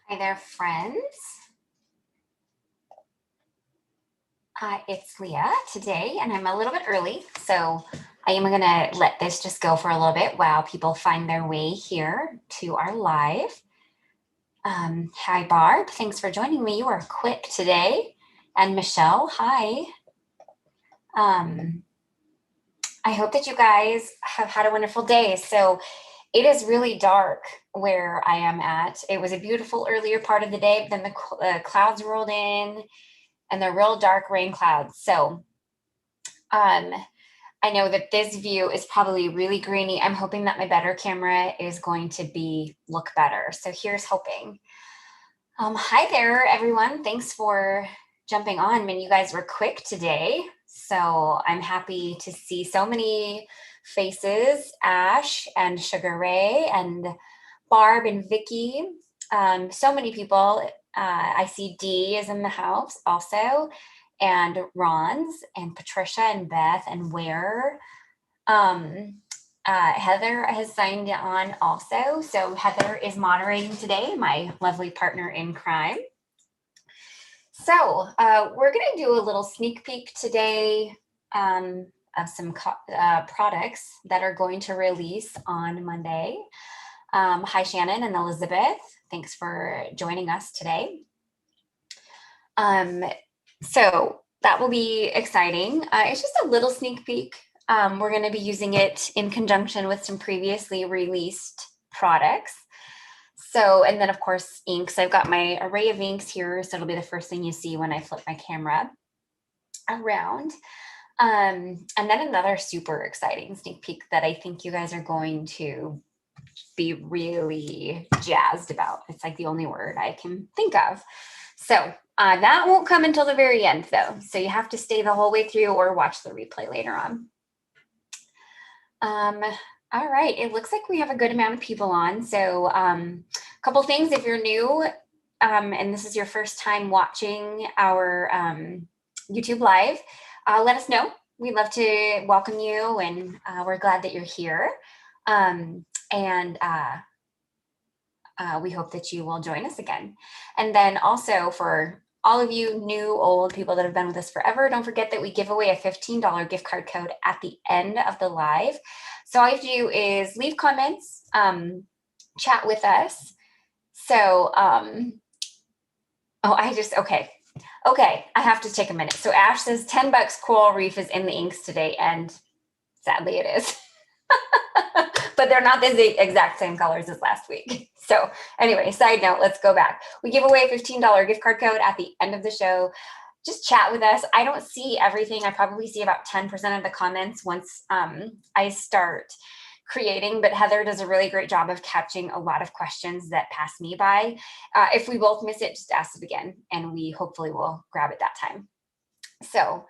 Hi there, friends. It's Leah today, and I'm a little bit early, so I am going to let this just go for a little bit while people find their way here to our live. Hi, Barb. Thanks for joining me. You are quick today. And Michelle, hi. I hope that you guys have had a wonderful day. So it is really dark where I am at. It was a beautiful earlier part of the day, but then the clouds rolled in and they're real dark rain clouds. So I know that this view is probably really grainy. I'm hoping that my better camera is going to look better. So here's hoping. Hi there, everyone. Thanks for jumping on. I mean, you guys were quick today. So I'm happy to see so many faces, Ash and Sugar Ray and Barb and Vicky. So many people. I see Dee is in the house also, and Ron's and Patricia and Beth and Ware. Heather has signed on also. So Heather is moderating today, my lovely partner in crime. So we're going to do a little sneak peek today of some products that are going to release on Monday. Hi, Shannon and Elizabeth. Thanks for joining us today. So that will be exciting. It's just a little sneak peek. We're going to be using it in conjunction with some previously released products. So, and then of course, inks. I've got my array of inks here. So it'll be the first thing you see when I flip my camera around. And then another super exciting sneak peek that I think you guys are going to be really jazzed about. It's like the only word I can think of. So that won't come until the very end though. So you have to stay the whole way through or watch the replay later on. All right, it looks like we have a good amount of people on. So a couple things, if you're new and this is your first time watching our YouTube live, let us know. We'd love to welcome you and we're glad that you're here. We hope that you will join us again. And then also for all of you new, old people that have been with us forever, don't forget that we give away a $15 gift card code at the end of the live. So all you have to do is leave comments, chat with us. So, okay, I have to take a minute. So Ash says 10 bucks Coral Reef is in the inks today, and sadly it is. But they're not the exact same colors as last week. So anyway, side note, let's go back. We give away a $15 gift card code at the end of the show. Just chat with us. I don't see everything. I probably see about 10% of the comments once I start creating, but Heather does a really great job of catching a lot of questions that pass me by. If we both miss it, just ask it again, and we hopefully will grab it that time. So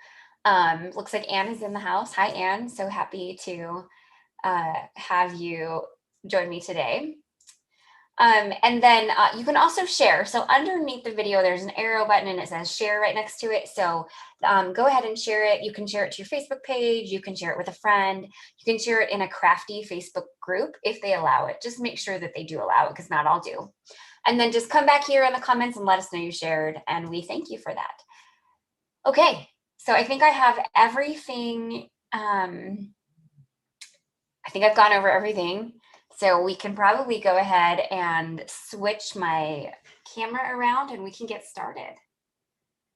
looks like Anne is in the house. Hi, Anne. So happy to have you join me today. And then you can also share. So underneath the video, there's an arrow button and it says share right next to it. So go ahead and share it. You can share it to your Facebook page. You can share it with a friend. You can share it in a crafty Facebook group if they allow it. Just make sure that they do allow it because not all do. And then just come back here in the comments and let us know you shared. And we thank you for that. Okay, so I think I have everything. I think I've gone over everything. So we can probably go ahead and switch my camera around and we can get started.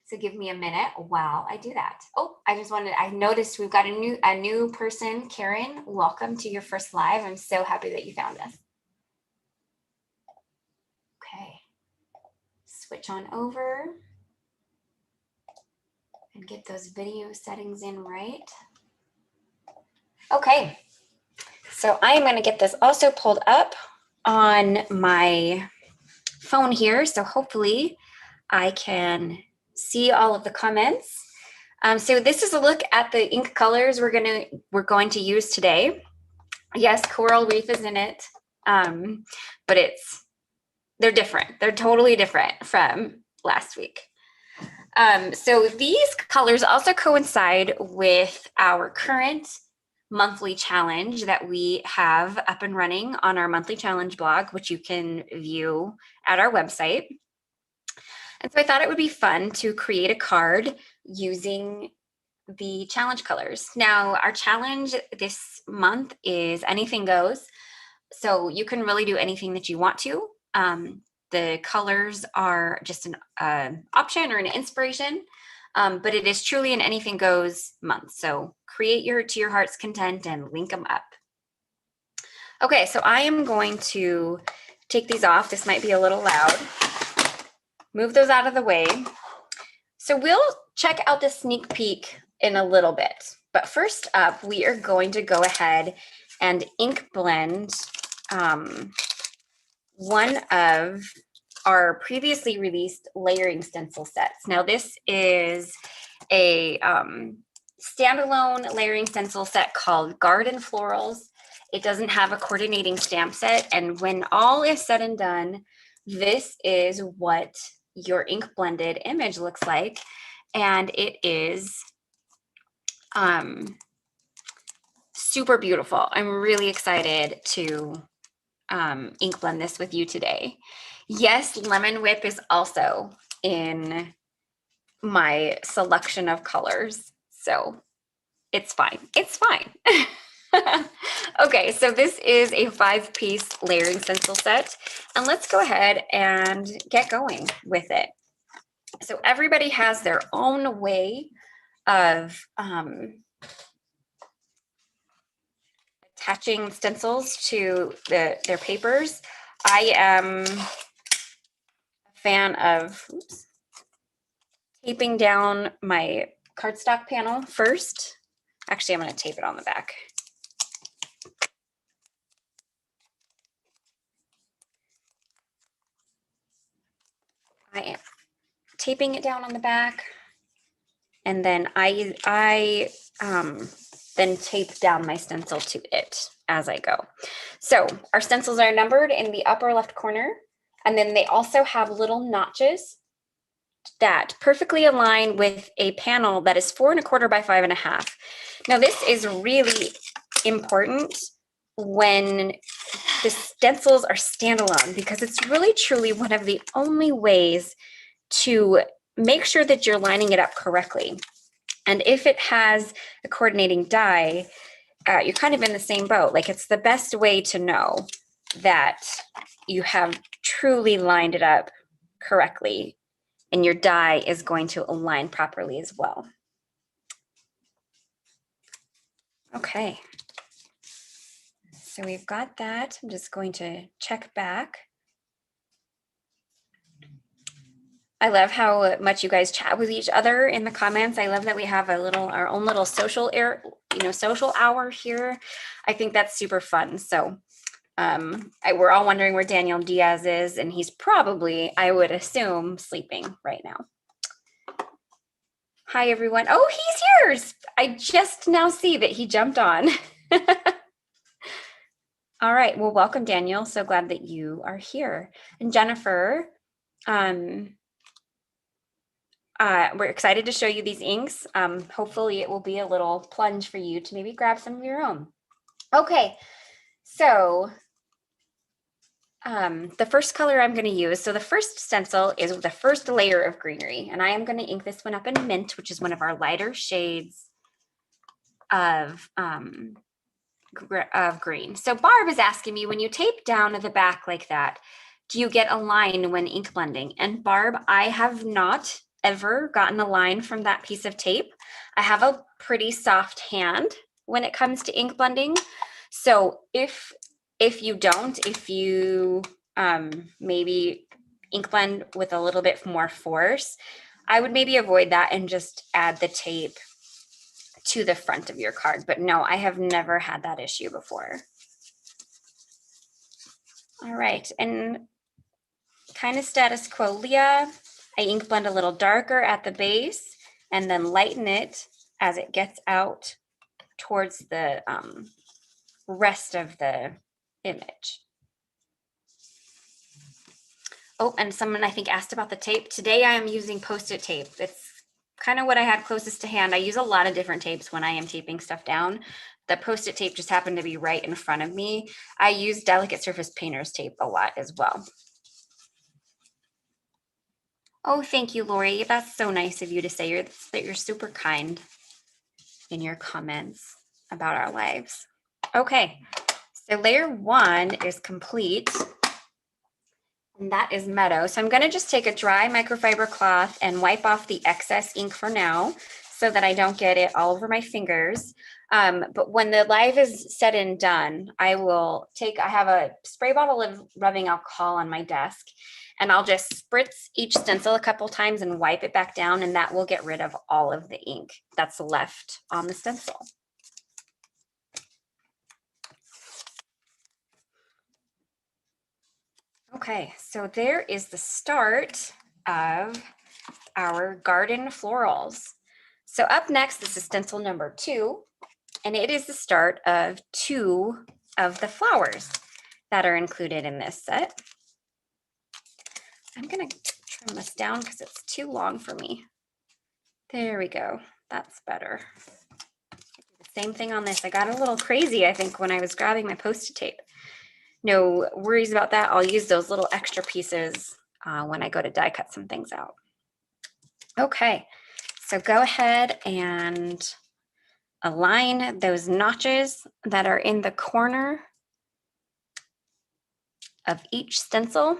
So give me a minute while I do that. Oh, I noticed we've got a new person, Karen. Welcome to your first live. I'm so happy that you found us. Okay, switch on over and get those video settings in right. Okay. So I am going to get this also pulled up on my phone here. So hopefully I can see all of the comments. So this is a look at the ink colors we're going to use today. Yes, Coral Reef is in it, but they're different. They're totally different from last week. So these colors also coincide with our current monthly challenge that we have up and running on our monthly challenge blog, which you can view at our website. And so I thought it would be fun to create a card using the challenge colors. Now, our challenge this month is anything goes. So you can really do anything that you want to. The colors are just an option or an inspiration, but it is truly an anything goes month. So create to your heart's content and link them up. Okay, so I am going to take these off. This might be a little loud. Move those out of the way. So we'll check out the sneak peek in a little bit. But first up, we are going to go ahead and ink blend one of our previously released layering stencil sets. Now this is a standalone layering stencil set called Garden Florals. It doesn't have a coordinating stamp set, and when all is said and done, this is what your ink blended image looks like, and it is super beautiful. I'm really excited to ink blend this with you today. Yes, Lemon Whip is also in my selection of colors, so it's fine. It's fine. Okay, so this is a 5-piece layering stencil set, and let's go ahead and get going with it. So everybody has their own way of attaching stencils to their papers. I am a fan of taping down my cardstock panel first. Actually, I'm going to tape it on the back. I am taping it down on the back, and then I then tape down my stencil to it as I go. So our stencils are numbered in the upper left corner, and then they also have little notches that perfectly align with a panel that is 4 1/4 by 5 1/2. Now this is really important when the stencils are standalone, because it's really truly one of the only ways to make sure that you're lining it up correctly. And if it has a coordinating die, you're kind of in the same boat. Like, it's the best way to know that you have truly lined it up correctly, and your die is going to align properly as well. Okay. So we've got that. I'm just going to check back. I love how much you guys chat with each other in the comments. I love that we have our own little social hour here. I think that's super fun. So we're all wondering where Daniel Diaz is, and he's probably, I would assume, sleeping right now. Hi, everyone. Oh, he's here. I just now see that he jumped on. All right. Well, welcome, Daniel. So glad that you are here. And Jennifer, we're excited to show you these inks. Hopefully it will be a little plunge for you to maybe grab some of your own. Okay, so the first color I'm going to use, so the first stencil is the first layer of greenery, and I am going to ink this one up in Mint, which is one of our lighter shades of green. So Barb is asking me, when you tape down at the back like that, do you get a line when ink blending? And Barb, I have not ever gotten a line from that piece of tape. I have a pretty soft hand when it comes to ink blending. So if you maybe ink blend with a little bit more force, I would maybe avoid that and just add the tape to the front of your card. But no, I have never had that issue before. All right, and kind of status quo Leah, I ink blend a little darker at the base and then lighten it as it gets out towards the rest of the image. Oh, and someone I think asked about the tape. Today I am using Post-it tape. It's kind of what I had closest to hand. I use a lot of different tapes when I am taping stuff down, the Post-it tape just happened to be right in front of me. I use delicate surface painter's tape a lot as well. Oh, thank you, Lori. That's so nice of you to say that you're super kind in your comments about our lives. Okay, so layer 1 is complete. And that is Meadow. So I'm going to just take a dry microfiber cloth and wipe off the excess ink for now so that I don't get it all over my fingers. But when the live is said and done, I have a spray bottle of rubbing alcohol on my desk, and I'll just spritz each stencil a couple times and wipe it back down, and that will get rid of all of the ink that's left on the stencil. Okay, so there is the start of our garden florals. So up next, this is stencil number 2, and it is the start of 2 of the flowers that are included in this set. I'm gonna trim this down because it's too long for me. There we go, that's better. Same thing on this. I got a little crazy, I think, when I was grabbing my Post-it tape. No worries about that. I'll use those little extra pieces when I go to die cut some things out. Okay, so go ahead and align those notches that are in the corner of each stencil.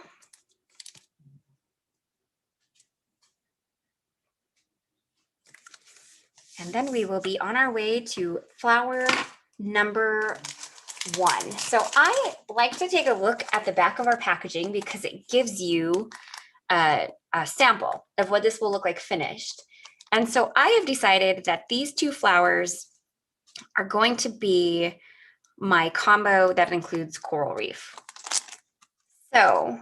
And then we will be on our way to flower number 1. So I like to take a look at the back of our packaging because it gives you a sample of what this will look like finished. And so I have decided that these 2 flowers are going to be my combo that includes coral reef. So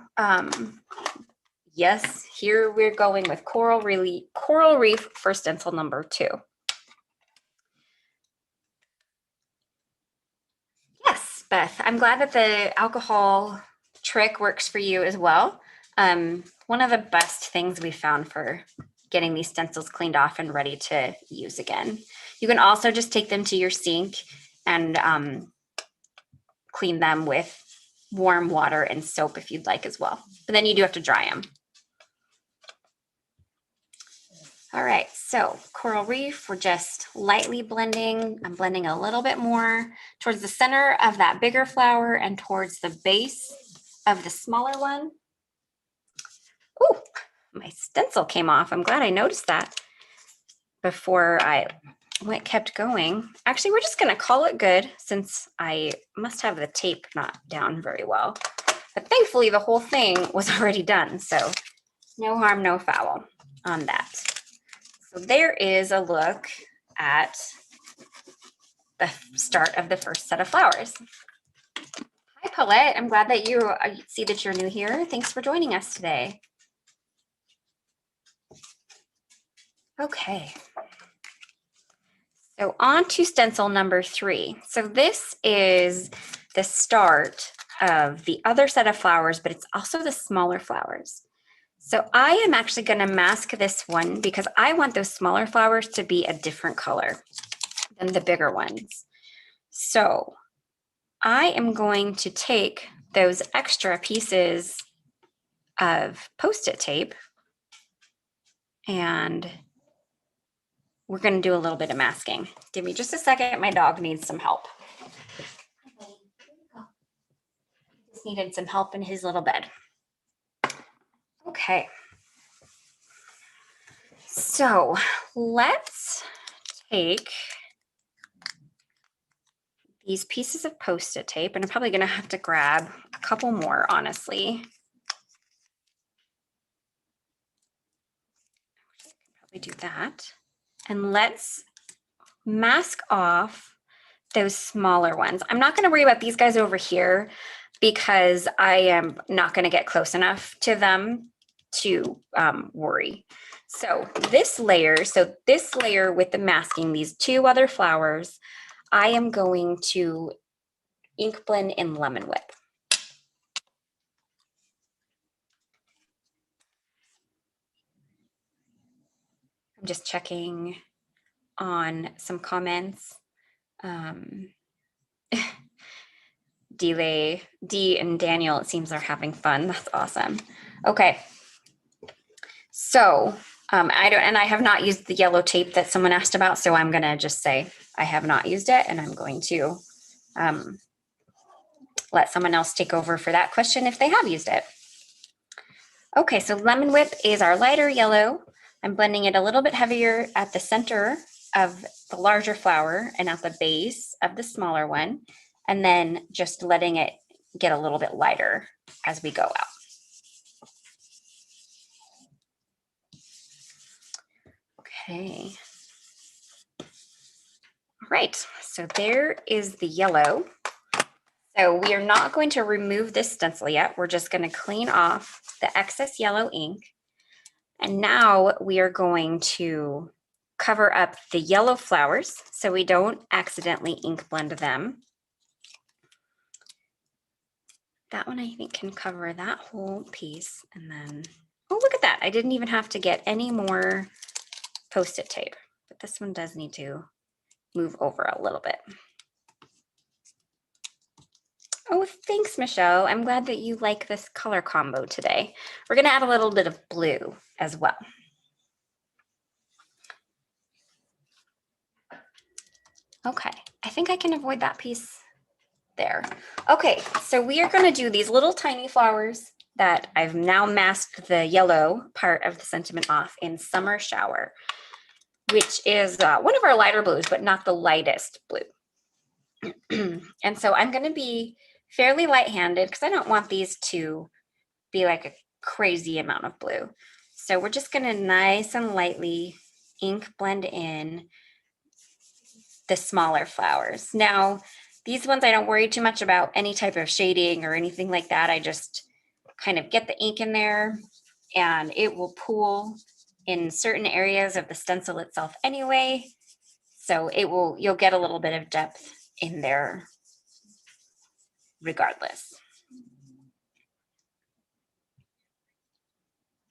yes, here we're going with coral reef for stencil number 2. Yes, Beth, I'm glad that the alcohol trick works for you as well. One of the best things we found for getting these stencils cleaned off and ready to use again. You can also just take them to your sink and clean them with warm water and soap if you'd like as well. But then you do have to dry them. All right, so coral reef, we're just lightly blending. I'm blending a little bit more towards the center of that bigger flower and towards the base of the smaller one. Ooh, my stencil came off. I'm glad I noticed that before I kept going. Actually, we're just gonna call it good since I must have the tape not down very well. But thankfully the whole thing was already done, so no harm, no foul on that. So there is a look at the start of the first set of flowers. Hi, Paulette. I'm glad that you see that you're new here. Thanks for joining us today. Okay. So on to stencil number 3. So this is the start of the other set of flowers, but it's also the smaller flowers. So I am actually going to mask this one because I want those smaller flowers to be a different color than the bigger ones. So I am going to take those extra pieces of Post-it tape and we're going to do a little bit of masking. Give me just a second. My dog needs some help. Just needed some help in his little bed. Okay. So let's take these pieces of Post-it tape, and I'm probably going to have to grab a couple more, honestly. Probably do that. And let's mask off those smaller ones. I'm not going to worry about these guys over here because I am not going to get close enough to them to worry. So this layer with the masking, these 2 other flowers, I am going to ink blend in Lemon Whip. I'm just checking on some comments. Dee and Daniel, it seems, are having fun. That's awesome. Okay. So I have not used the yellow tape that someone asked about, so I'm going to just say I have not used it, and I'm going to let someone else take over for that question if they have used it. Okay, so Lemon Whip is our lighter yellow. I'm blending it a little bit heavier at the center of the larger flower and at the base of the smaller one, and then just letting it get a little bit lighter as we go out. Okay. All right, so there is the yellow. So we are not going to remove this stencil yet. We're just going to clean off the excess yellow ink. And now we are going to cover up the yellow flowers so we don't accidentally ink blend them. That one I think can cover that whole piece. And then, oh, look at that. I didn't even have to get any more Post-it tape, but this one does need to move over a little bit. Oh, thanks, Michelle. I'm glad that you like this color combo today. We're going to add a little bit of blue as well. Okay, I think I can avoid that piece there. Okay, so we are going to do these little tiny flowers that I've now masked the yellow part of the sentiment off in Summer Shower, which is one of our lighter blues, but not the lightest blue. And so I'm going to be fairly light-handed because I don't want these to be like a crazy amount of blue. So we're just going to nice and lightly ink blend in the smaller flowers. Now, these ones I don't worry too much about any type of shading or anything like that. I just kind of get the ink in there and it will pool in certain areas of the stencil itself anyway. So you'll get a little bit of depth in there regardless.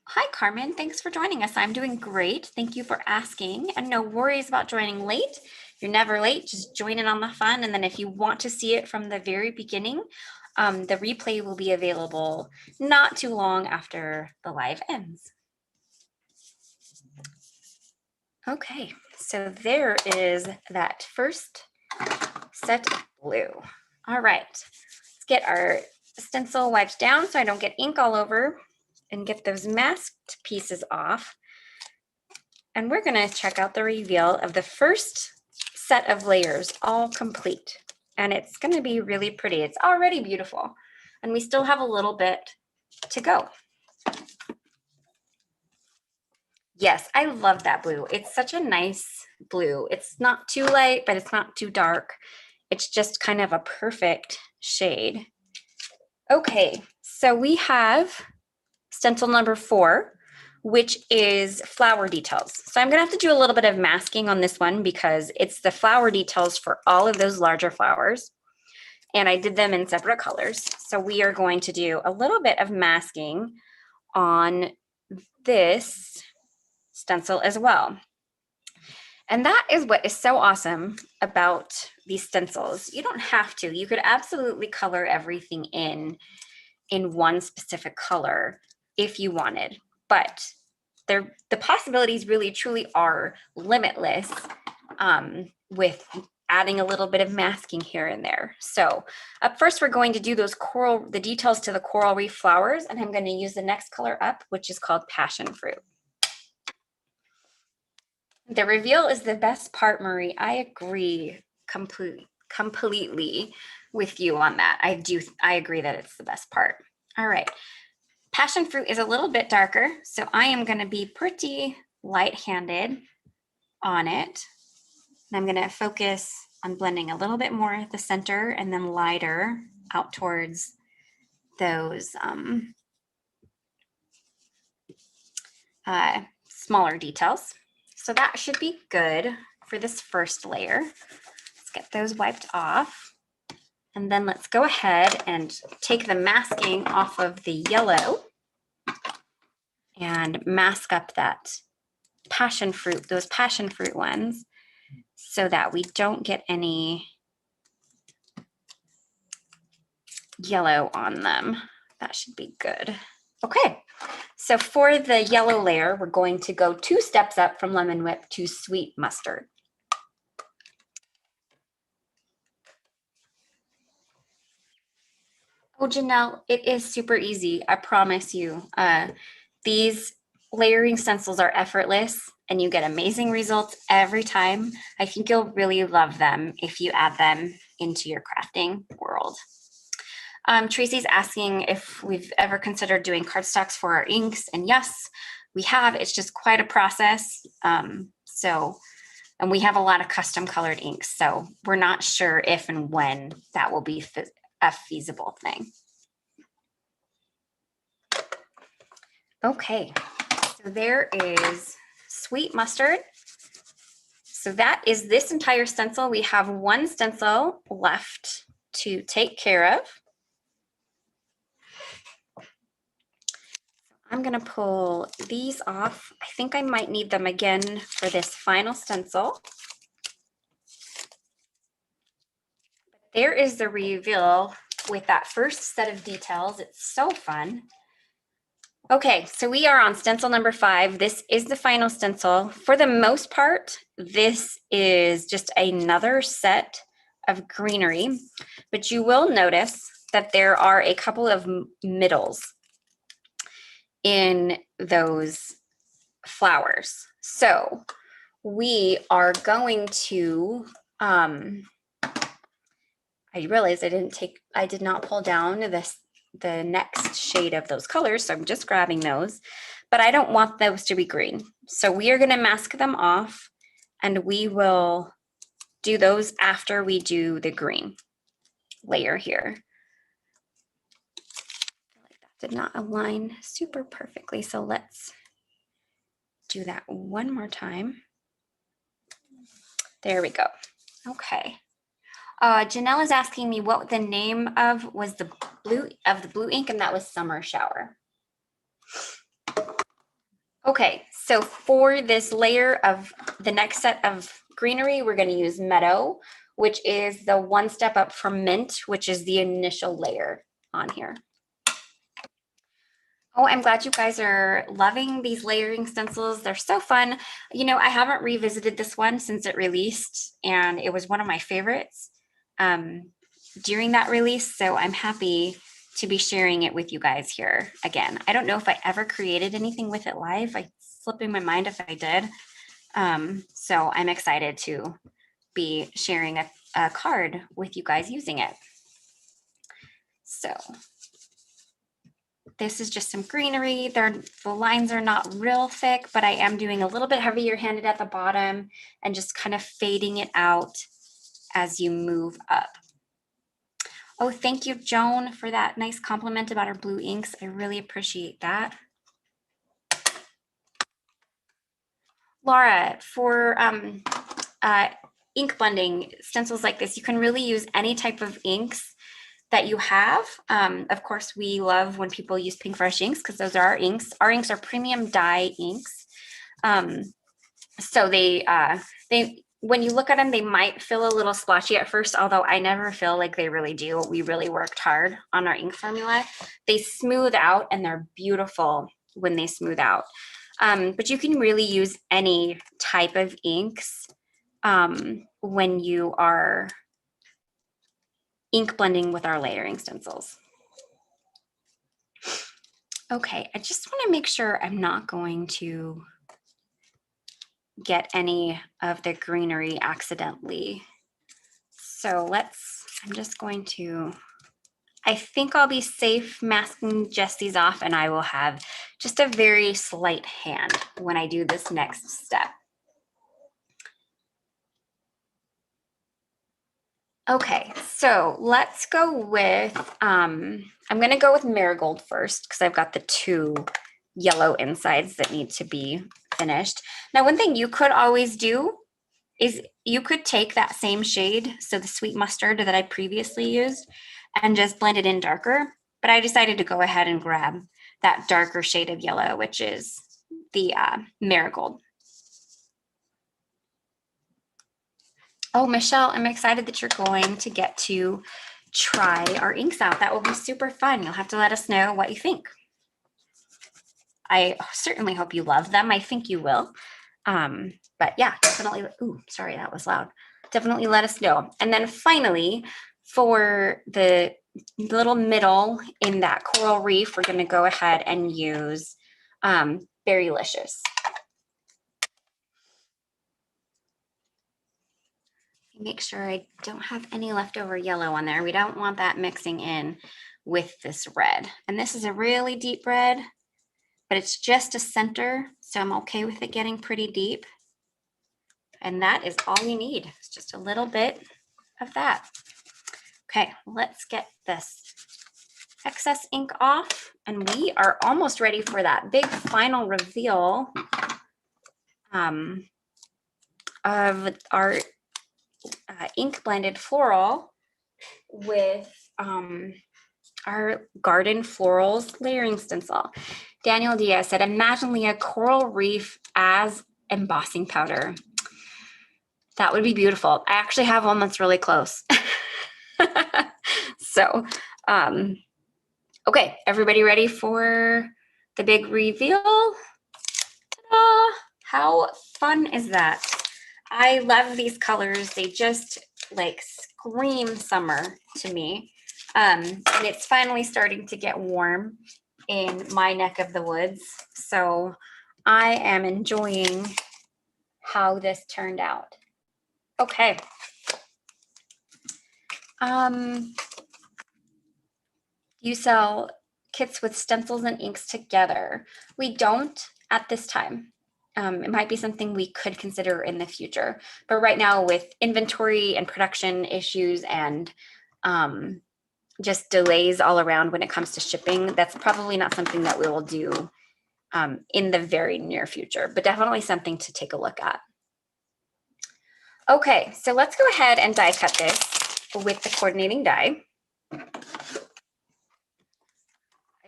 Hi, Carmen. Thanks for joining us. I'm doing great. Thank you for asking. And no worries about joining late. You're never late. Just join in on the fun. And then if you want to see it from the very beginning, the replay will be available not too long after the live ends. Okay, so there is that first set of blue. All right, let's get our stencil wiped down so I don't get ink all over and get those masked pieces off. And we're going to check out the reveal of the first set of layers all complete. And it's going to be really pretty. It's already beautiful. And we still have a little bit to go. Yes, I love that blue. It's such a nice blue. It's not too light, but it's not too dark. It's just kind of a perfect shade. Okay, so we have stencil number 4, which is flower details. So I'm gonna have to do a little bit of masking on this one because it's the flower details for all of those larger flowers. And I did them in separate colors. So we are going to do a little bit of masking on this stencil as well. And that is what is so awesome about these stencils. You don't have to. You could absolutely color everything in one specific color if you wanted, but the possibilities really truly are limitless with adding a little bit of masking here and there. So up first, we're going to do the details to the coral reef flowers, and I'm going to use the next color up, which is called Passion Fruit. The reveal is the best part, Marie. I agree completely with you on that. I agree that it's the best part. All right. Passion fruit is a little bit darker, so I am going to be pretty light-handed on it. And I'm going to focus on blending a little bit more at the center and then lighter out towards those smaller details. So that should be good for this first layer. Let's get those wiped off. And then let's go ahead and take the masking off of the yellow and mask up that passion fruit, those passion fruit ones, so that we don't get any yellow on them. That should be good. Okay, so for the yellow layer, we're going to go 2 steps up from lemon whip to sweet mustard. Oh, Janelle, it is super easy. I promise you. These layering stencils are effortless and you get amazing results every time. I think you'll really love them if you add them into your crafting world. Tracy's asking if we've ever considered doing cardstocks for our inks, and yes, we have. It's just quite a process. And we have a lot of custom colored inks, so we're not sure if and when that will be a feasible thing. Okay, so there is sweet mustard. So that is this entire stencil. We have 1 stencil left to take care of. I'm gonna pull these off. I think I might need them again for this final stencil. There is the reveal with that first set of details. It's so fun. Okay, so we are on stencil number 5. This is the final stencil. For the most part, this is just another set of greenery, but you will notice that there are a couple of middles in those flowers. So we are going to, I realized I did not pull down the next shade of those colors, so I'm just grabbing those, but I don't want those to be green. So we are gonna mask them off and we will do those after we do the green layer here. Did not align super perfectly. So let's do that one more time. There we go. Okay. Janelle is asking me what the name of was the blue ink, and that was Summer Shower. Okay, so for this layer of the next set of greenery, we're going to use Meadow, which is the 1 step up from Mint, which is the initial layer on here. Oh, I'm glad you guys are loving these layering stencils. They're so fun. You know, I haven't revisited this one since it released, and it was one of my favorites during that release. So I'm happy to be sharing it with you guys here again. I don't know if I ever created anything with it live. It's slipping my mind if I did. So I'm excited to be sharing a card with you guys using it. So this is just some greenery. The lines are not real thick, but I am doing a little bit heavier handed at the bottom and just kind of fading it out as you move up. Oh, thank you, Joan, for that nice compliment about our blue inks. I really appreciate that. Laura, for ink blending stencils like this, you can really use any type of inks that you have. Of course, we love when people use Pink Fresh inks because those are our inks. Our inks are premium dye inks. So they when you look at them, they might feel a little splotchy at first, although I never feel like they really do. We really worked hard on our ink formula. They smooth out and they're beautiful when they smooth out. But you can really use any type of inks when you are ink blending with our layering stencils. Okay, I just want to make sure I'm not going to get any of the greenery accidentally. So I'm just going to, I think I'll be safe masking just these off, and I will have just a very slight hand when I do this next step. Okay, so let's go with, I'm gonna go with Marigold first because I've got the 2 yellow insides that need to be finished. Now, one thing you could always do is you could take that same shade, so the sweet mustard that I previously used, and just blend it in darker. But I decided to go ahead and grab that darker shade of yellow, which is the Marigold. Oh, Michelle, I'm excited that you're going to get to try our inks out. That will be super fun. You'll have to let us know what you think. I certainly hope you love them. I think you will. But yeah, definitely. Ooh, sorry, that was loud. Definitely let us know. And then finally, for the little middle in that coral reef, we're going to go ahead and use Berrylicious. Make sure I don't have any leftover yellow on there. We don't want that mixing in with this red. And this is a really deep red, but it's just a center, so I'm okay with it getting pretty deep. And that is all you need. It's just a little bit of that. Okay, let's get this excess ink off, and we are almost ready for that big final reveal of our ink blended floral with our garden florals layering stencil. Daniel Diaz said, imagine a coral reef as embossing powder. That would be beautiful. I actually have one that's really close. So, okay, everybody ready for the big reveal? Ta-da! How fun is that? I love these colors. They just like scream summer to me. And it's finally starting to get warm in my neck of the woods. So I am enjoying how this turned out. Okay. You sell kits with stencils and inks together. We don't at this time. It might be something we could consider in the future, but right now with inventory and production issues and just delays all around when it comes to shipping, that's probably not something that we will do in the very near future, but definitely something to take a look at. Okay, so let's go ahead and die cut this with the coordinating die.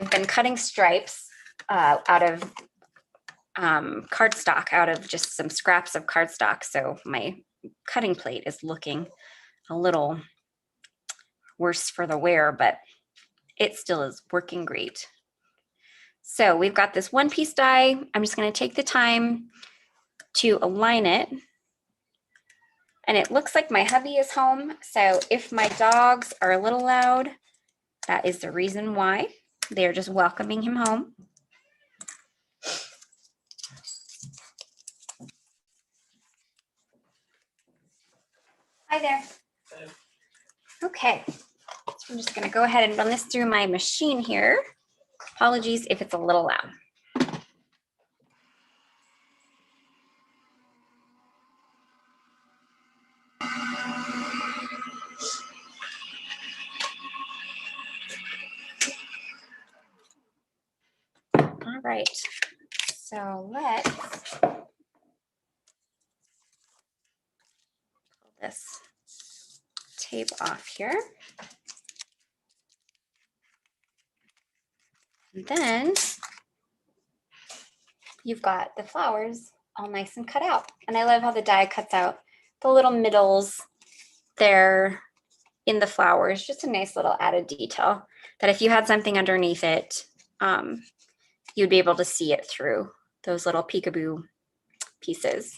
I've been cutting stripes out of cardstock, out of just some scraps of cardstock. So my cutting plate is looking a little worse for the wear, but it still is working great. So we've got this one piece die. I'm just going to take the time to align it. And it looks like my hubby is home. So if my dogs are a little loud, that is the reason why. They're just welcoming him home. Hi there. Okay, so I'm just going to go ahead and run this through my machine here. Apologies if it's a little loud. All right, so let's pull this tape off here. And then you've got the flowers all nice and cut out. And I love how the die cuts out the little middles there in the flowers. Just a nice little added detail that if you had something underneath it, you'd be able to see it through those little peekaboo pieces.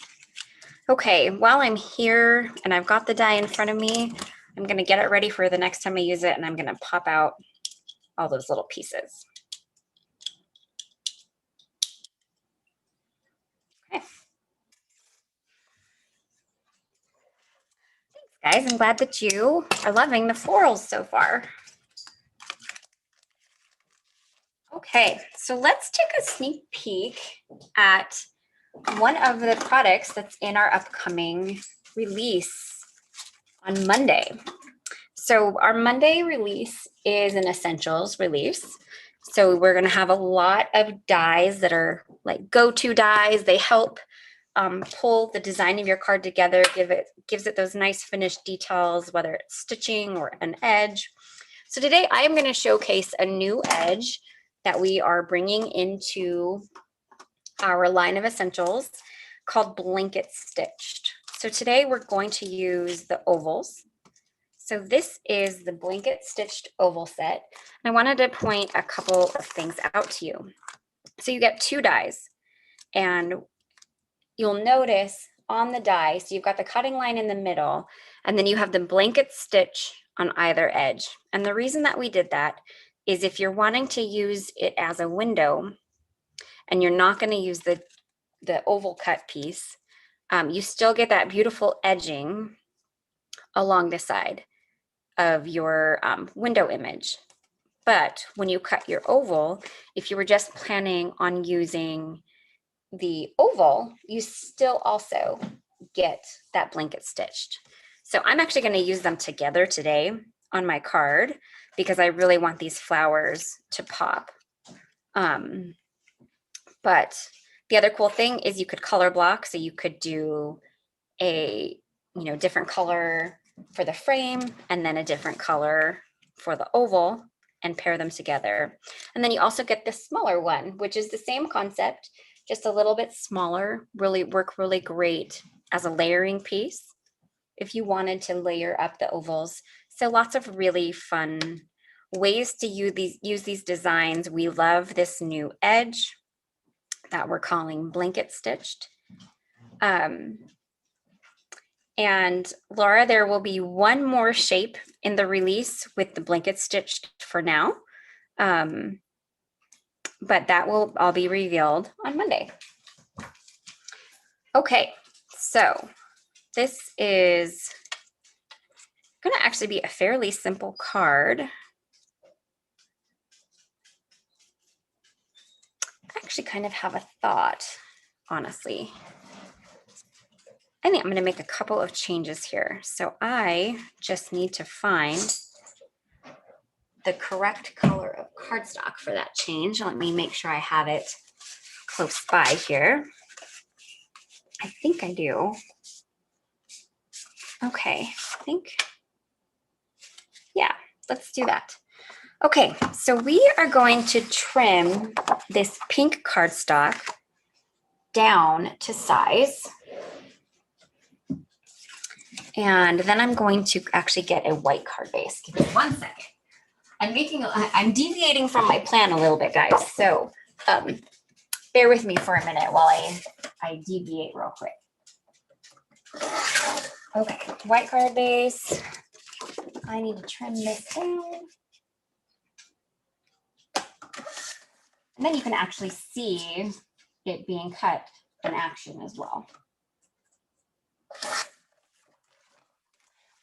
Okay, while I'm here and I've got the die in front of me, I'm gonna get it ready for the next time I use it, and I'm gonna pop out all those little pieces. Okay. Thanks, guys. I'm glad that you are loving the florals so far. Okay, so let's take a sneak peek at one of the products that's in our upcoming release on Monday. So our Monday release is an essentials release. So we're going to have a lot of dies that are like go-to dies. They help pull the design of your card together, gives it those nice finished details, whether it's stitching or an edge. So today I am going to showcase a new edge that we are bringing into our line of essentials called Blanket Stitched. So today we're going to use the ovals. So this is the blanket stitched oval set. And I wanted to point a couple of things out to you. So you get 2 dies, and you'll notice on the die, so you've got the cutting line in the middle, and then you have the blanket stitch on either edge. And the reason that we did that is if you're wanting to use it as a window and you're not going to use the oval cut piece, you still get that beautiful edging along the side of your window image. But when you cut your oval, if you were just planning on using the oval, you still also get that blanket stitched. So I'm actually going to use them together today on my card because I really want these flowers to pop. But the other cool thing is you could color block, so you could do a different color for the frame and then a different color for the oval and pair them together. And then you also get this smaller one, which is the same concept, just a little bit smaller, work really great as a layering piece if you wanted to layer up the ovals. So lots of really fun ways to use these designs. We love this new edge that we're calling blanket stitched. And Laura, there will be one more shape in the release with the blanket stitched for now. But that will all be revealed on Monday. Okay, so this is going to actually be a fairly simple card. I actually kind of have a thought, honestly. I think I'm going to make a couple of changes here. So I just need to find the correct color of cardstock for that change. Let me make sure I have it close by here. I think I do. Okay, I think, yeah, let's do that. Okay, so we are going to trim this pink cardstock down to size. And then I'm going to actually get a white card base. Give me 1 second. I'm deviating from my plan a little bit, guys. So bear with me for a minute while I deviate real quick. Okay, white card base. I need to trim this down. And then you can actually see it being cut in action as well.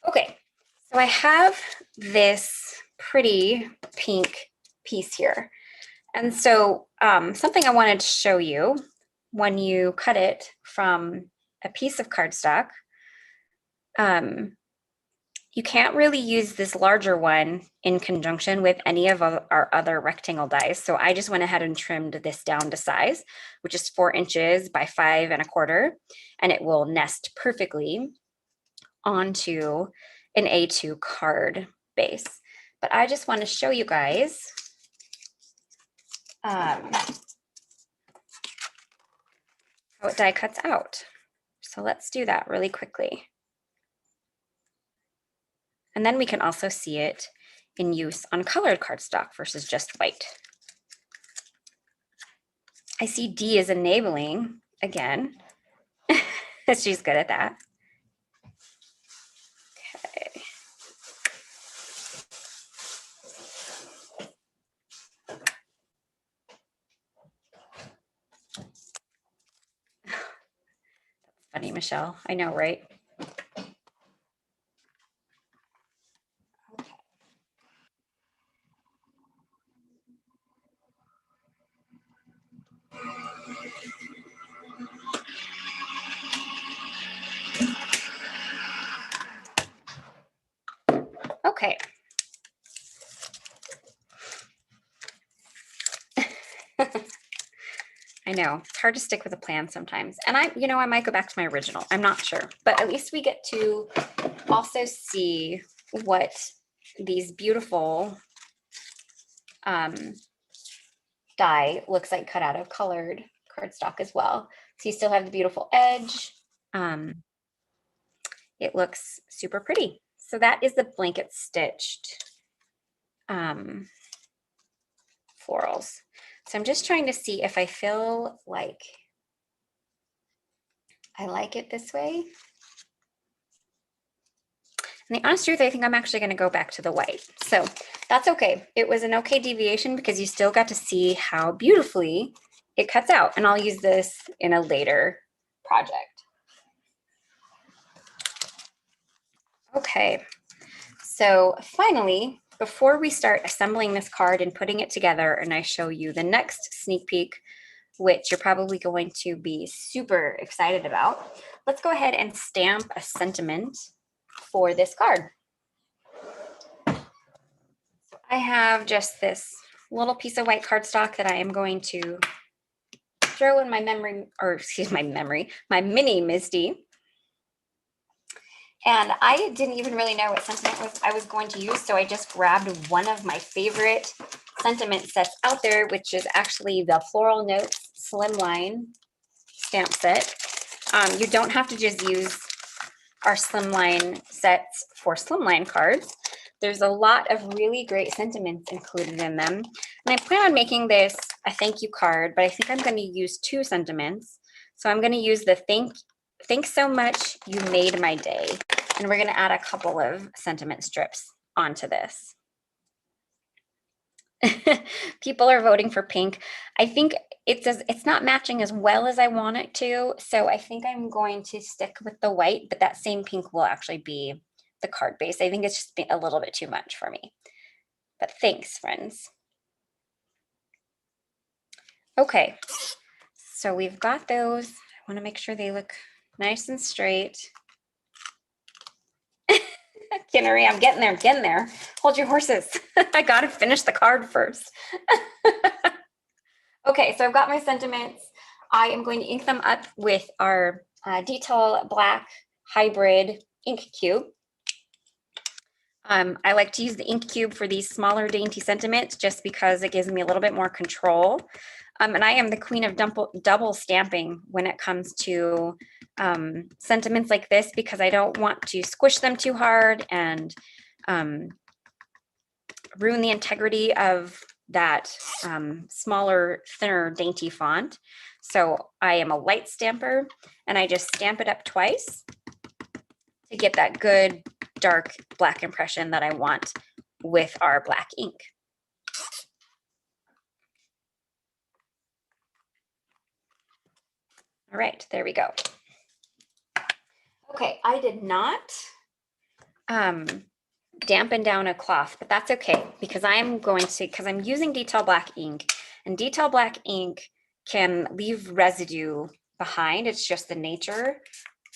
Okay, so I have this pretty pink piece here. And so something I wanted to show you, when you cut it from a piece of cardstock, you can't really use this larger one in conjunction with any of our other rectangle dies. So I just went ahead and trimmed this down to size, which is 4 inches by 5 1/4, and it will nest perfectly onto an A2 card base. But I just want to show you guys how it die cuts out. So let's do that really quickly. And then we can also see it in use on colored cardstock versus just white. I see Dee is enabling again. She's good at that. Okay. That's funny, Michelle. I know, right? Okay. I know, it's hard to stick with a plan sometimes. And I might go back to my original. I'm not sure, but at least we get to also see what these beautiful die looks like cut out of colored cardstock as well. So you still have the beautiful edge. It looks super pretty. So that is the blanket stitched florals. So I'm just trying to see if I feel like I like it this way. And the honest truth, I think I'm actually going to go back to the white. So that's okay. It was an okay deviation because you still got to see how beautifully it cuts out. And I'll use this in a later project. Okay, so finally, before we start assembling this card and putting it together and I show you the next sneak peek, which you're probably going to be super excited about, let's go ahead and stamp a sentiment for this card. So I have just this little piece of white cardstock that I am going to throw in my memory, or excuse my mini MISTI. And I didn't even really know what sentiment I was going to use, so I just grabbed one of my favorite sentiment sets out there, which is actually the Floral Notes Slimline stamp set. You don't have to just use our slimline sets for slimline cards. There's a lot of really great sentiments included in them. And I plan on making this a thank you card, but I think I'm going to use 2 sentiments. So I'm going to use the thanks so much, you made my day. And we're going to add a couple of sentiment strips onto this. People are voting for pink. I think it's not matching as well as I want it to. So I think I'm going to stick with the white, but that same pink will actually be the card base. I think it's just a little bit too much for me. But thanks, friends. Okay, so we've got those. I want to make sure they look nice and straight. Kinnery, I'm getting there, Hold your horses. I gotta finish the card first. Okay, so I've got my sentiments. I am going to ink them up with our Detail Black Hybrid ink cube. I like to use the ink cube for these smaller dainty sentiments just because it gives me a little bit more control. And I am the queen of double stamping when it comes to sentiments like this because I don't want to squish them too hard and ruin the integrity of that smaller, thinner, dainty font. So I am a light stamper and I just stamp it up twice to get that good dark black impression that I want with our black ink. All right, there we go. Okay, I did not dampen down a cloth, but that's okay because I'm using Detail Black ink, and Detail Black ink can leave residue behind. It's just the nature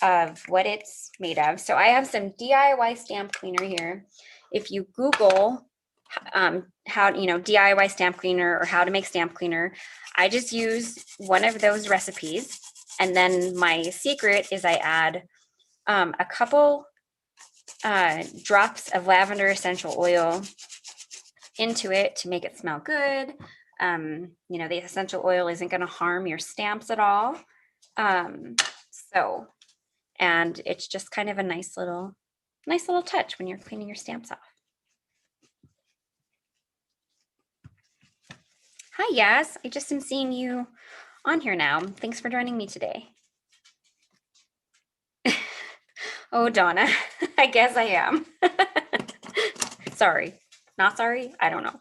of what it's made of. So I have some DIY stamp cleaner here. If you Google how, DIY stamp cleaner or how to make stamp cleaner, I just use one of those recipes. And then my secret is I add a couple drops of lavender essential oil into it to make it smell good. The essential oil isn't going to harm your stamps at all. And it's just kind of a nice little touch when you're cleaning your stamps off. Hi, Yas. I just am seeing you on here now. Thanks for joining me today. Oh, Donna, I guess I am. Sorry. Not sorry? I don't know.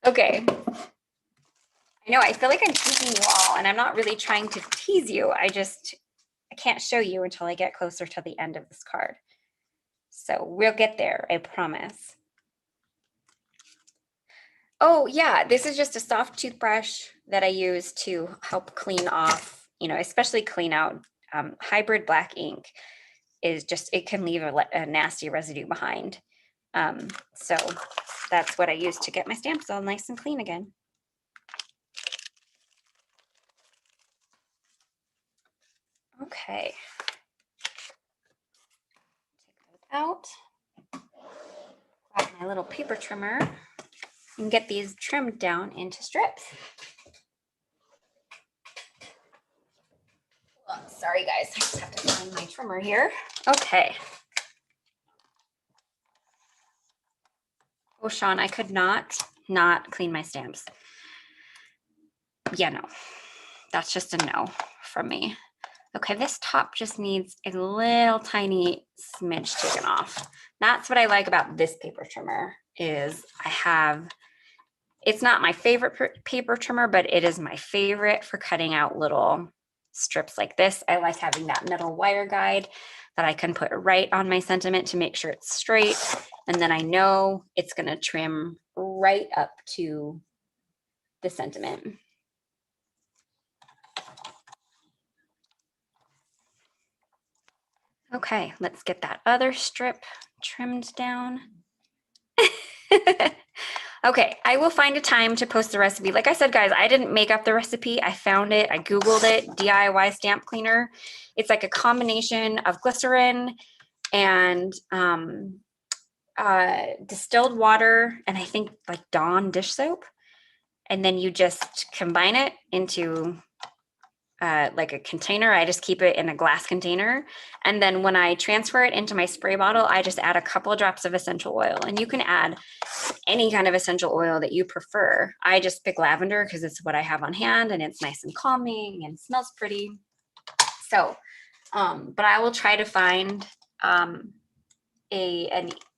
Okay. I know, I feel like I'm teasing you all, and I'm not really trying to tease you. I can't show you until I get closer to the end of this card. So we'll get there, I promise. Oh yeah, this is just a soft toothbrush that I use to help clean off, especially clean out hybrid black ink. It can leave a nasty residue behind. So that's what I use to get my stamps all nice and clean again. Okay. Take those out. Grab my little paper trimmer and get these trimmed down into strips. Oh, sorry guys, I just have to find my trimmer here. Okay. Oh, Sean, I could not clean my stamps. Yeah, no, that's just a no from me. Okay, this top just needs a little tiny smidge taken off. That's what I like about this paper trimmer is it's not my favorite paper trimmer, but it is my favorite for cutting out little strips like this. I like having that metal wire guide that I can put right on my sentiment to make sure it's straight. And then I know it's gonna trim right up to the sentiment. Okay, let's get that other strip trimmed down. Okay, I will find a time to post the recipe. Like I said, guys, I didn't make up the recipe. I found it, I Googled it, DIY stamp cleaner. It's like a combination of glycerin and distilled water, and I think like Dawn dish soap. And then you just combine it into like a container. I just keep it in a glass container. And then when I transfer it into my spray bottle, I just add a couple of drops of essential oil. And you can add any kind of essential oil that you prefer. I just pick lavender because it's what I have on hand and it's nice and calming and smells pretty. So, but I will try to find an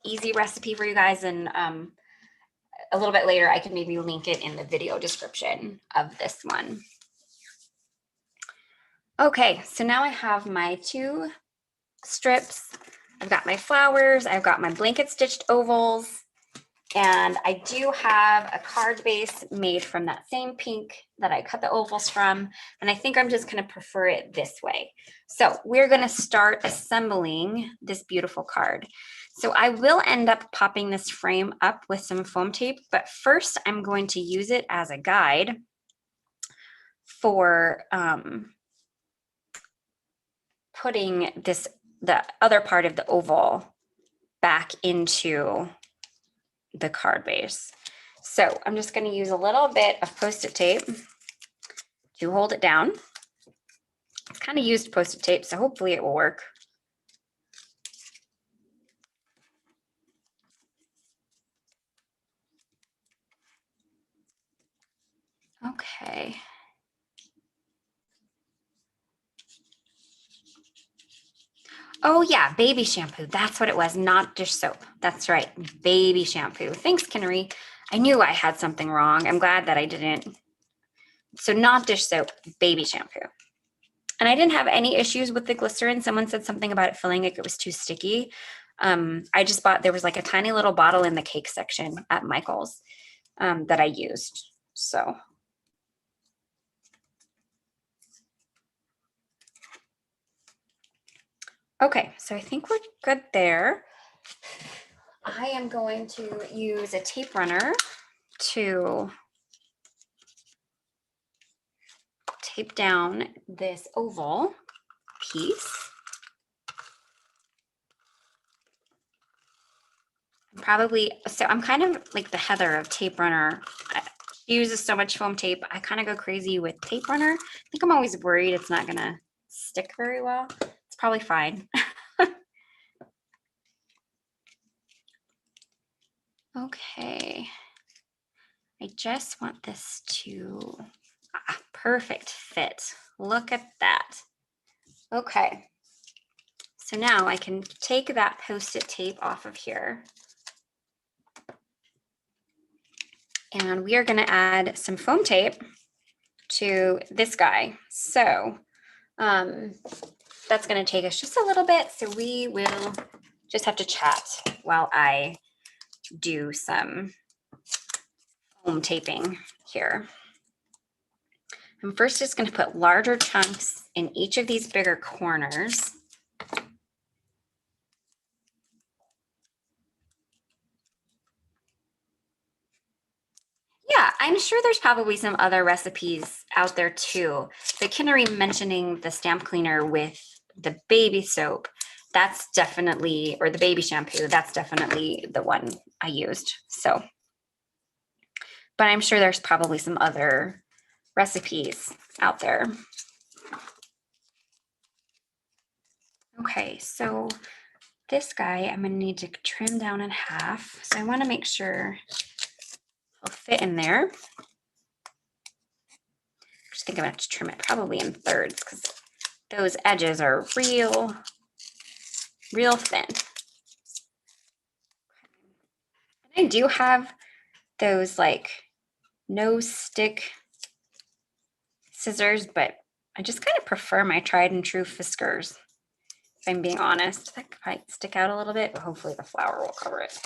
easy recipe for you guys, and a little bit later I can maybe link it in the video description of this one. Okay, so now I have my 2 strips. I've got my flowers, I've got my blanket stitched ovals, and I do have a card base made from that same pink that I cut the ovals from, and I think I'm just gonna prefer it this way. So we're gonna start assembling this beautiful card. So I will end up popping this frame up with some foam tape, but first I'm going to use it as a guide for putting the other part of the oval back into the card base. So I'm just going to use a little bit of Post-it tape to hold it down. It's kind of used Post-it tape, so hopefully it will work. Okay. Oh yeah, baby shampoo. That's what it was, not dish soap. That's right, baby shampoo. Thanks, Kinnery. I knew I had something wrong. I'm glad that I didn't. So not dish soap, baby shampoo. And I didn't have any issues with the glycerin. Someone said something about it feeling like it was too sticky. I just bought, there was like a tiny little bottle in the cake section at Michael's that I used. So. Okay, so I think we're good there. I am going to use a tape runner to tape down this oval piece. Probably, so I'm kind of like the Heather of tape runner. She uses so much foam tape. I kind of go crazy with tape runner. I think I'm always worried it's not gonna stick very well. It's probably fine. Okay. I just want this to, perfect fit. Look at that. Okay. So now I can take that Post-it tape off of here. And we are going to add some foam tape to this guy. So that's going to take us just a little bit. So we will just have to chat while I do some foam taping here. I'm first just going to put larger chunks in each of these bigger corners. Yeah, I'm sure there's probably some other recipes out there too. The Kinnery mentioning the stamp cleaner with the baby soap, that's definitely, or the baby shampoo, that's definitely the one I used. So, but I'm sure there's probably some other recipes out there. Okay, so this guy, I'm gonna need to trim down in half. So I wanna make sure he'll fit in there. I just think I'm gonna have to trim it probably in thirds because those edges are real thin. And I do have those like no stick scissors, but I just kind of prefer my tried and true Fiskars. If I'm being honest, that might stick out a little bit, but hopefully the flower will cover it.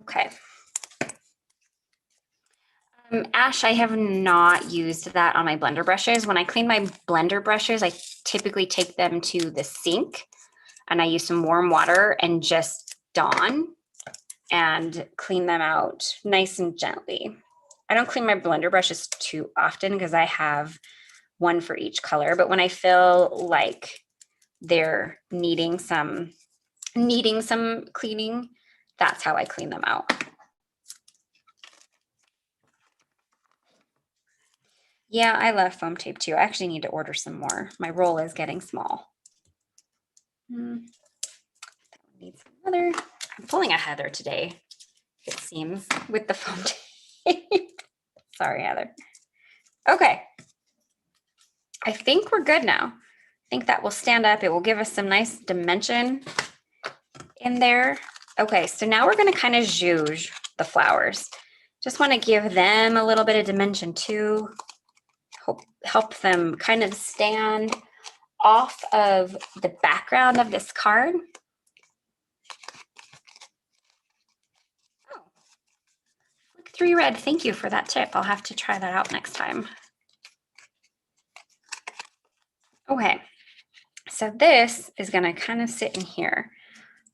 Okay. Ash, I have not used that on my blender brushes. When I clean my blender brushes, I typically take them to the sink and I use some warm water and just Dawn and clean them out nice and gently. I don't clean my blender brushes too often because I have one for each color, but when I feel like they're needing some cleaning, that's how I clean them out. Yeah, I love foam tape too. I actually need to order some more. My roll is getting small. Need some other. I'm pulling a Heather today, it seems, with the foam tape. Sorry, Heather. Okay. I think we're good now. I think that will stand up. It will give us some nice dimension in there. Okay, so now we're going to kind of zhuzh the flowers. Just want to give them a little bit of dimension too. Help them kind of stand off of the background of this card. Oh, look, 3 red. Thank you for that tip. I'll have to try that out next time. Okay, so this is going to kind of sit in here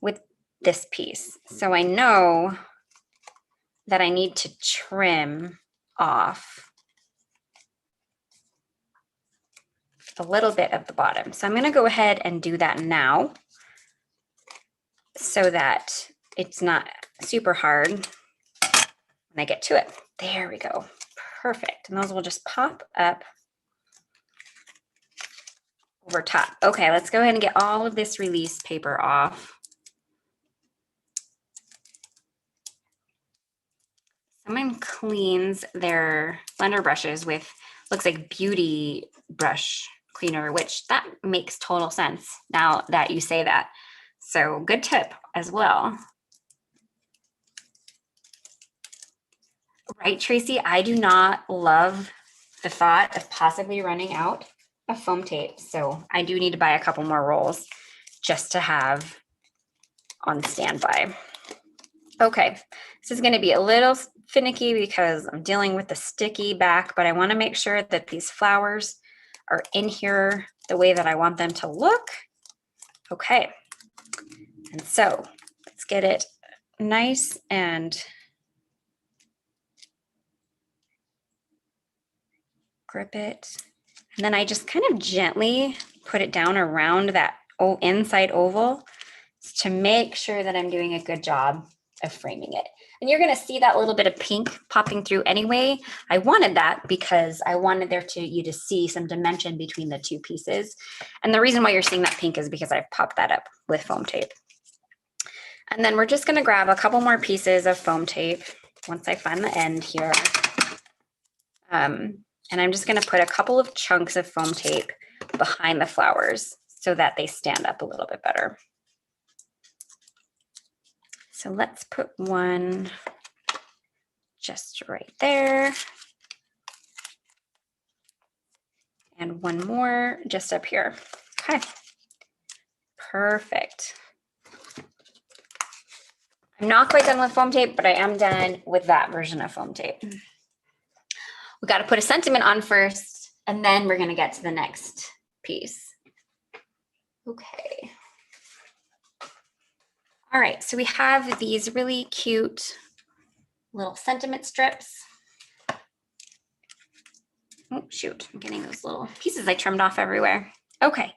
with this piece. So I know that I need to trim off a little bit of the bottom. So I'm going to go ahead and do that now so that it's not super hard when I get to it. There we go. Perfect. And those will just pop up over top. Okay, let's go ahead and get all of this release paper off. Someone cleans their blender brushes with, looks like beauty brush cleaner, which that makes total sense now that you say that. So good tip as well. Right, Tracy, I do not love the thought of possibly running out of foam tape. So I do need to buy a couple more rolls just to have on standby. Okay, this is going to be a little finicky because I'm dealing with the sticky back, but I want to make sure that these flowers are in here the way that I want them to look. Okay, and so let's get it nice and grip it. And then I just kind of gently put it down around that inside oval to make sure that I'm doing a good job of framing it. And you're going to see that little bit of pink popping through anyway. I wanted that because I wanted you to see some dimension between the two pieces. And the reason why you're seeing that pink is because I've popped that up with foam tape. And then we're just going to grab a couple more pieces of foam tape once I find the end here. And I'm just going to put a couple of chunks of foam tape behind the flowers so that they stand up a little bit better. So let's put one just right there. And one more just up here. Okay, perfect. I'm not quite done with foam tape, but I am done with that version of foam tape. We got to put a sentiment on first, and then we're going to get to the next piece. Okay. All right, so we have these really cute little sentiment strips. Oh, shoot, I'm getting those little pieces I trimmed off everywhere. Okay,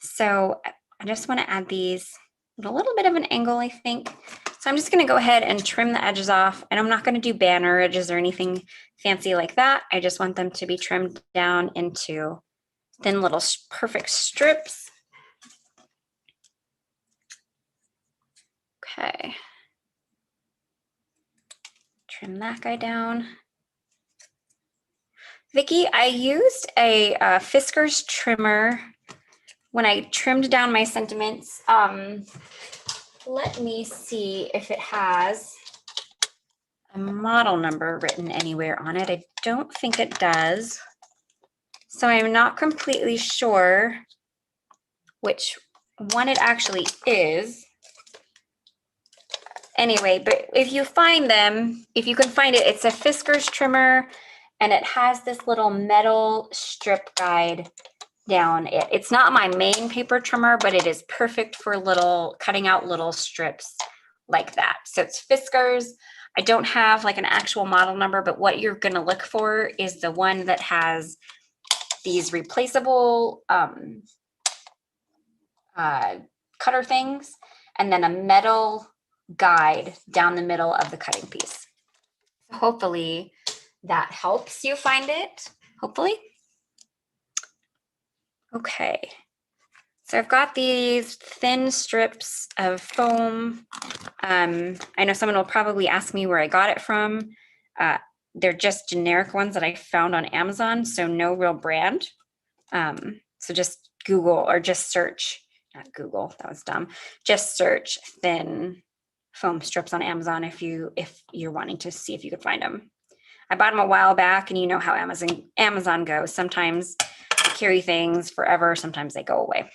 so I just want to add these with a little bit of an angle, I think. So I'm just going to go ahead and trim the edges off, and I'm not going to do banner edges or anything fancy like that. I just want them to be trimmed down into thin little perfect strips. Okay. Trim that guy down. Vicki, I used a Fisker's trimmer when I trimmed down my sentiments. Let me see if it has a model number written anywhere on it. I don't think it does. So I'm not completely sure which one it actually is. Anyway, but if you find them, if you can find it, it's a Fisker's trimmer and it has this little metal strip guide down it. It's not my main paper trimmer, but it is perfect for cutting out little strips like that. So it's Fisker's. I don't have like an actual model number, but what you're going to look for is the one that has these replaceable cutter things and then a metal guide down the middle of the cutting piece. Hopefully that helps you find it, hopefully. Okay, so I've got these thin strips of foam. I know someone will probably ask me where I got it from. They're just generic ones that I found on Amazon, so no real brand. So just Google or just search, not Google, that was dumb. Just search thin foam strips on Amazon if you're wanting to see if you could find them. I bought them a while back, and you know how Amazon goes. Sometimes they carry things forever, sometimes they go away.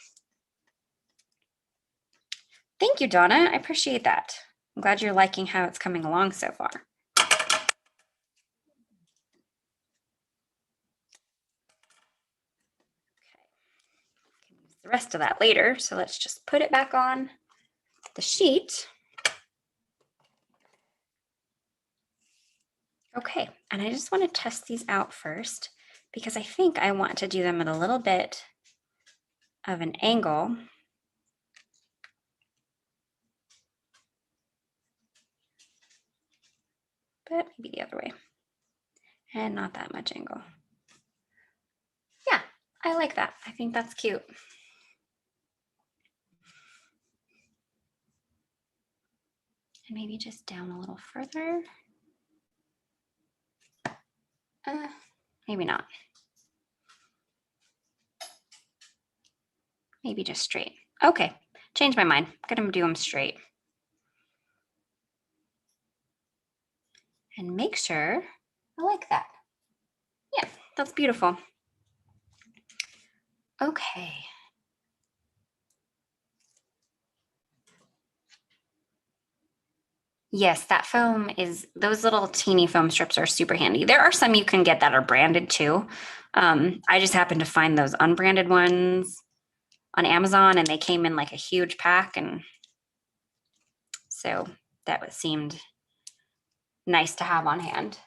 Thank you, Donna. I appreciate that. I'm glad you're liking how it's coming along so far. The rest of that later. So let's just put it back on the sheet. Okay, and I just want to test these out first because I think I want to do them at a little bit of an angle. But maybe the other way. And not that much angle. Yeah, I like that. I think that's cute. And maybe just down a little further. Maybe not. Maybe just straight. Okay, change my mind. I'm gonna do them straight. And make sure I like that. Yeah, that's beautiful. Okay. Yes, that foam those little teeny foam strips are super handy. There are some you can get that are branded too. I just happened to find those unbranded ones on Amazon, and they came in like a huge pack, and so that seemed nice to have on hand.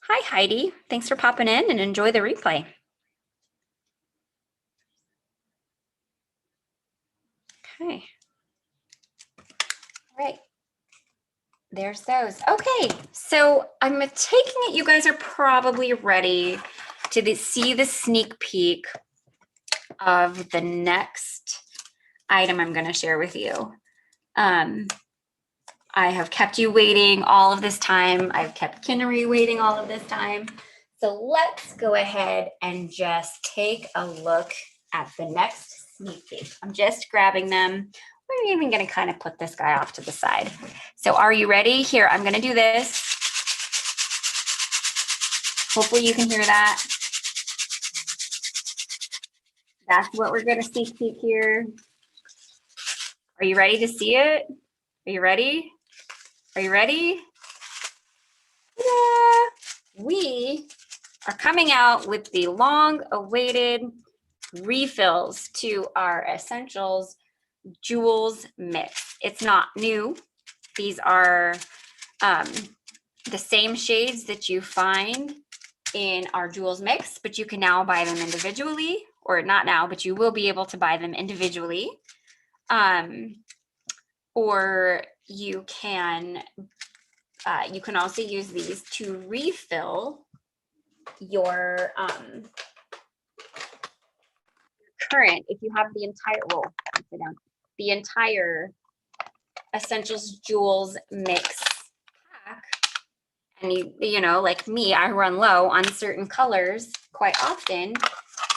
Hi, Heidi. Thanks for popping in, and enjoy the replay. Okay. All right. There's those. Okay, so I'm taking it you guys are probably ready to see the sneak peek of the next item I'm going to share with you. I have kept you waiting all of this time. I've kept Kinnery waiting all of this time. So let's go ahead and just take a look at the next sneak peek. I'm just grabbing them. We're even going to kind of put this guy off to the side. So are you ready? Here, I'm going to do this. Hopefully you can hear that. That's what we're going to sneak peek here. Are you ready to see it? Are you ready? Are you ready? Ta-da! We are coming out with the long-awaited refills to our Essentials Jewels mix. It's not new. These are the same shades that you find in our Jewels mix, but you can now buy them individually, or not now, but you will be able to buy them individually. Or you can also use these to refill your current, if you have the entire, well, sit down, the entire Essentials Jewels mix pack, and you know, like me, I run low on certain colors quite often,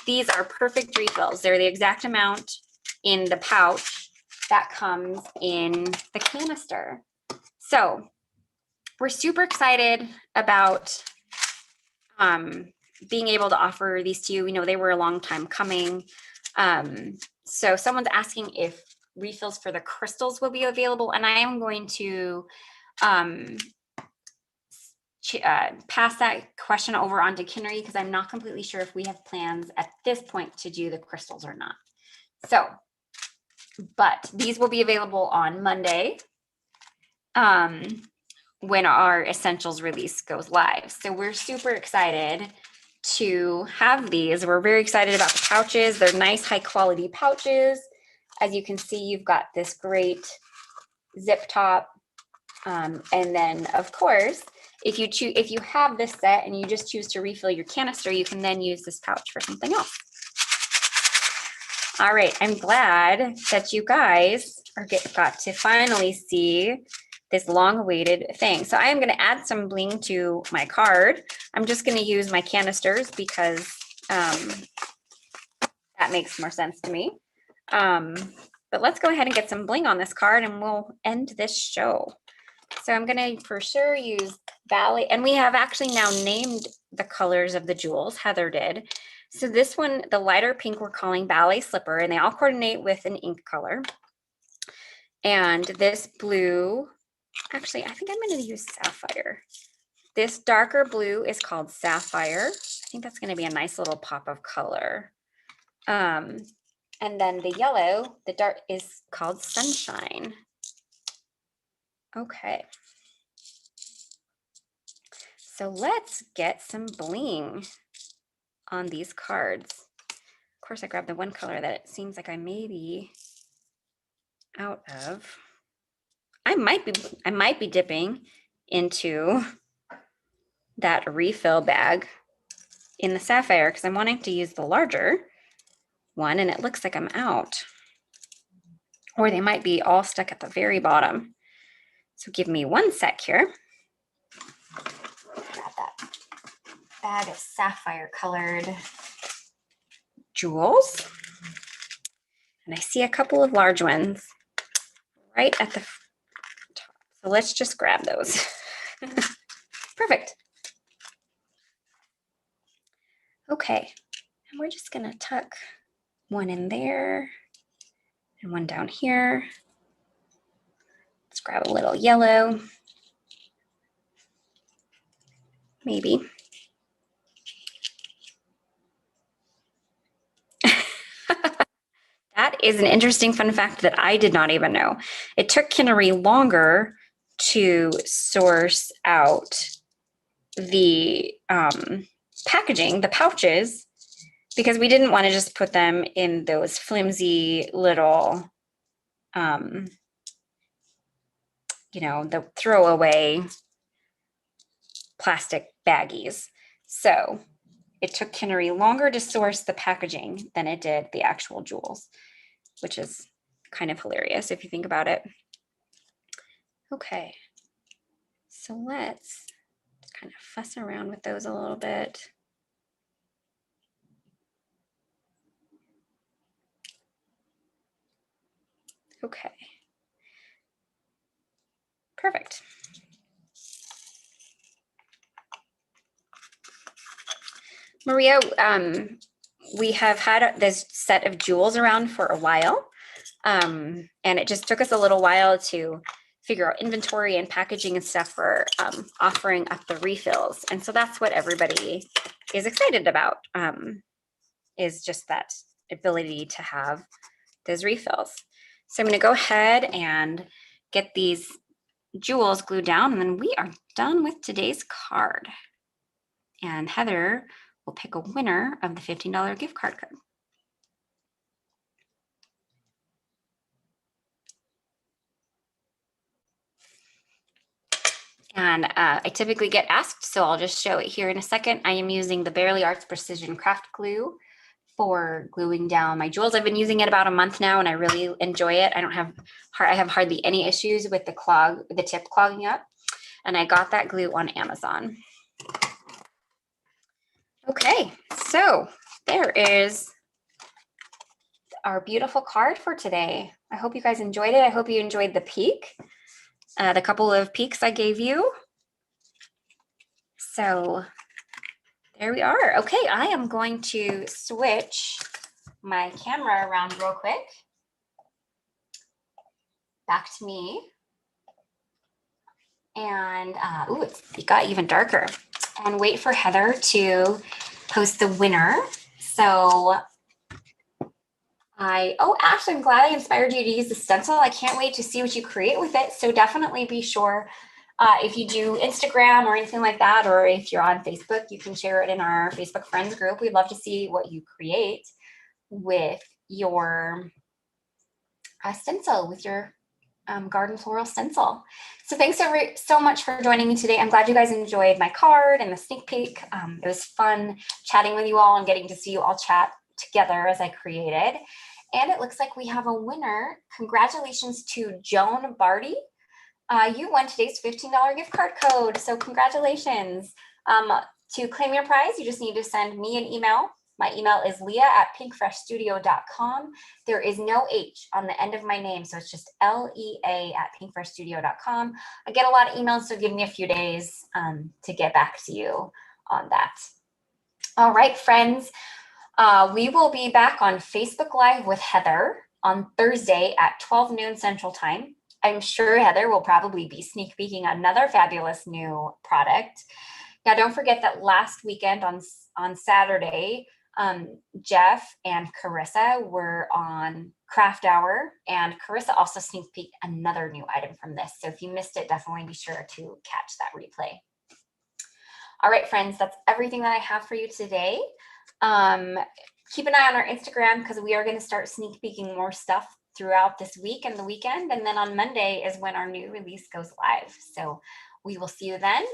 these are perfect refills. They're the exact amount in the pouch that comes in the canister. So we're super excited about being able to offer these to you. We know they were a long time coming. So someone's asking if refills for the crystals will be available, and I am going to pass that question over on to Kinnery because I'm not completely sure if we have plans at this point to do the crystals or not. So, but these will be available on Monday when our Essentials release goes live. So we're super excited to have these. We're very excited about the pouches. They're nice, high quality pouches. As you can see, you've got this great zip top. And then of course, if you have this set and you just choose to refill your canister, you can then use this pouch for something else. All right, I'm glad that you guys got to finally see this long-awaited thing. So I am going to add some bling to my card. I'm just going to use my canisters because that makes more sense to me. But let's go ahead and get some bling on this card and we'll end this show. So I'm going to for sure use Ballet, and we have actually now named the colors of the jewels. Heather did. So this one, the lighter pink, we're calling Ballet Slipper, and they all coordinate with an ink color. And this blue, actually, I think I'm going to use Sapphire. This darker blue is called Sapphire. I think that's going to be a nice little pop of color. And then the yellow, the dark, is called Sunshine. Okay. So let's get some bling on these cards. Of course, I grabbed the one color that it seems like I may be out of. I might be dipping into that refill bag in the Sapphire because I'm wanting to use the larger one, and it looks like I'm out. Or they might be all stuck at the very bottom. So give me one sec here. Grab that bag of sapphire colored jewels. And I see a couple of large ones right at the top. So let's just grab those. Perfect. Okay, and we're just gonna tuck one in there and one down here. Let's grab a little yellow. Maybe. That is an interesting fun fact that I did not even know. It took Kinnery longer to source out the packaging, the pouches, because we didn't want to just put them in those flimsy little, you know, the throwaway plastic baggies. So it took Kinnery longer to source the packaging than it did the actual jewels, which is kind of hilarious if you think about it. Okay, so let's just kind of fuss around with those a little bit. Okay, perfect. Maria, we have had this set of jewels around for a while, and it just took us a little while to figure out inventory and packaging and stuff for offering up the refills. And so that's what everybody is excited about, is just that ability to have those refills. So I'm going to go ahead and get these jewels glued down, and then we are done with today's card. And Heather will pick a winner of the $15 gift card. And I typically get asked, so I'll just show it here in a second. I am using the Barely Arts Precision Craft Glue for gluing down my jewels. I've been using it about a month now and I really enjoy it. I have hardly any issues with the tip clogging up. And I got that glue on Amazon. Okay, so there is our beautiful card for today. I hope you guys enjoyed it. I hope you enjoyed the peek, the couple of peeks I gave you. So there we are. Okay, I am going to switch my camera around real quick. Back to me. And, ooh, it got even darker. And wait for Heather to post the winner. So Ash, I'm glad I inspired you to use the stencil. I can't wait to see what you create with it. So definitely be sure if you do Instagram or anything like that, or if you're on Facebook, you can share it in our Facebook friends group. We'd love to see what you create with your stencil, with your garden floral stencil. So thanks so much for joining me today. I'm glad you guys enjoyed my card and the sneak peek. It was fun chatting with you all and getting to see you all chat together as I created. And it looks like we have a winner. Congratulations to Joan Barty. You won today's $15 gift card code. So congratulations. To claim your prize, you just need to send me an email. My email is leah@pinkfreshstudio.com. There is no H on the end of my name, so it's just LEA@pinkfreshstudio.com. I get a lot of emails, so give me a few days to get back to you on that. All right, friends. We will be back on Facebook Live with Heather on Thursday at 12 noon Central Time. I'm sure Heather will probably be sneak peeking another fabulous new product. Now, don't forget that last weekend on Saturday, Jeff and Carissa were on Craft Hour, and Carissa also sneak peeked another new item from this. So if you missed it, definitely be sure to catch that replay. All right, friends, that's everything that I have for you today. Keep an eye on our Instagram because we are going to start sneak peeking more stuff throughout this week and the weekend. And then on Monday is when our new release goes live. So we will see you then.